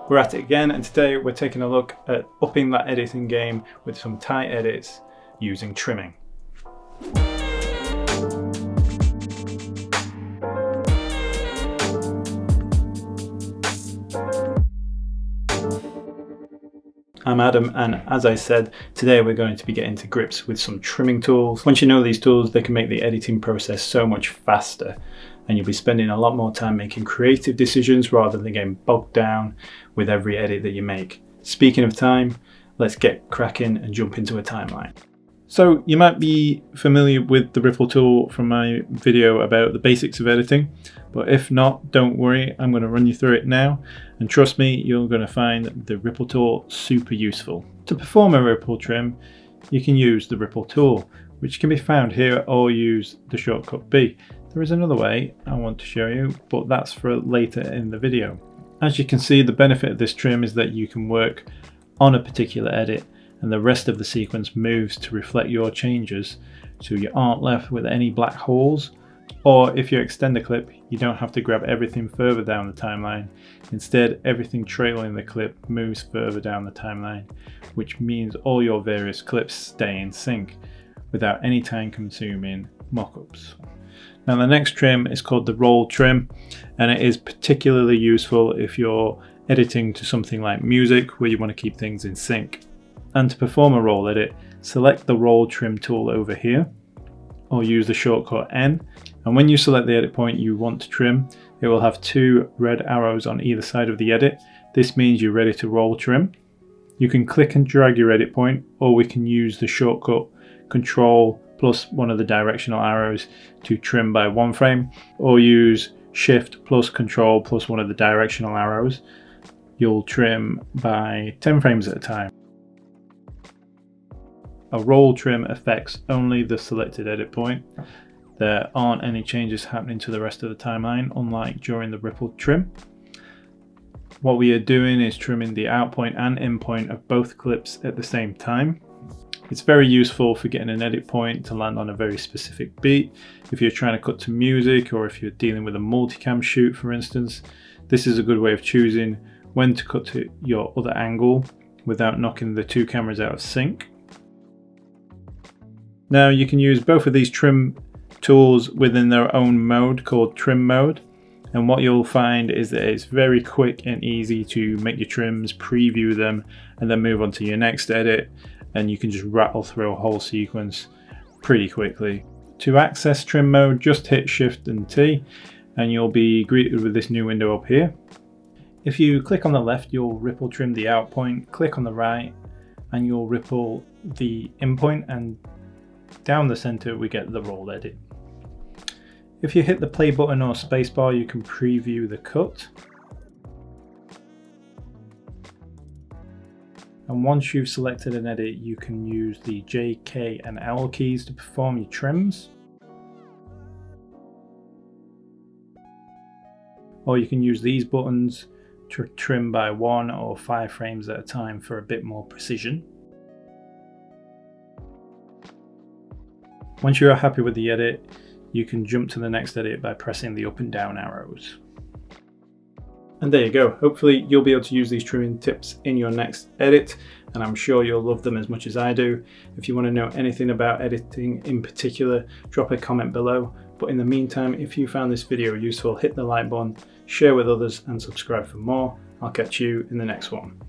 We're at it again, and today we're taking a look at upping that editing game with some tight edits using trimming. I'm Adam, and as I said, today we're going to be getting to grips with some trimming tools. Once you know these tools, they can make the editing process so much faster, and you'll be spending a lot more time making creative decisions rather than getting bogged down with every edit that you make. Speaking of time, let's get cracking and jump into a timeline. So you might be familiar with the ripple tool from my video about the basics of editing, but if not, don't worry, I'm going to run you through it now, and trust me, you're going to find the ripple tool super useful. To perform a ripple trim, you can use the ripple tool, which can be found here, or use the shortcut B. There is another way I want to show you, but that's for later in the video. As you can see, the benefit of this trim is that you can work on a particular edit and the rest of the sequence moves to reflect your changes, so you aren't left with any black holes. Or if you extend the clip, you don't have to grab everything further down the timeline. Instead, everything trailing the clip moves further down the timeline, which means all your various clips stay in sync without any time consuming mockups. Now the next trim is called the roll trim, and it is particularly useful if you're editing to something like music where you want to keep things in sync. And to perform a roll edit, select the roll trim tool over here, or use the shortcut N. And when you select the edit point you want to trim, it will have two red arrows on either side of the edit. This means you're ready to roll trim. You can click and drag your edit point, or we can use the shortcut Control plus one of the directional arrows to trim by one frame, or use Shift plus Control plus one of the directional arrows. You'll trim by 10 frames at a time. A roll trim affects only the selected edit point. There aren't any changes happening to the rest of the timeline, unlike during the ripple trim. What we are doing is trimming the out point and in point of both clips at the same time. It's very useful for getting an edit point to land on a very specific beat. If you're trying to cut to music, or if you're dealing with a multicam shoot, for instance, this is a good way of choosing when to cut to your other angle without knocking the two cameras out of sync. Now you can use both of these trim tools within their own mode called trim mode, and what you'll find is that it's very quick and easy to make your trims, preview them, and then move on to your next edit, and you can just rattle through a whole sequence pretty quickly. To access trim mode, just hit Shift and T and you'll be greeted with this new window up here. If you click on the left, you'll ripple trim the out point, click on the right and you'll ripple the in point, and down the center we get the roll edit. If you hit the play button or spacebar, you can preview the cut. And once you've selected an edit, you can use the J, K and L keys to perform your trims. Or you can use these buttons to trim by 1 or 5 frames at a time for a bit more precision. Once you are happy with the edit, you can jump to the next edit by pressing the up and down arrows. And there you go. Hopefully you'll be able to use these trimming tips in your next edit, and I'm sure you'll love them as much as I do. If you want to know anything about editing in particular, drop a comment below. But in the meantime, if you found this video useful, hit the like button, share with others and subscribe for more. I'll catch you in the next one.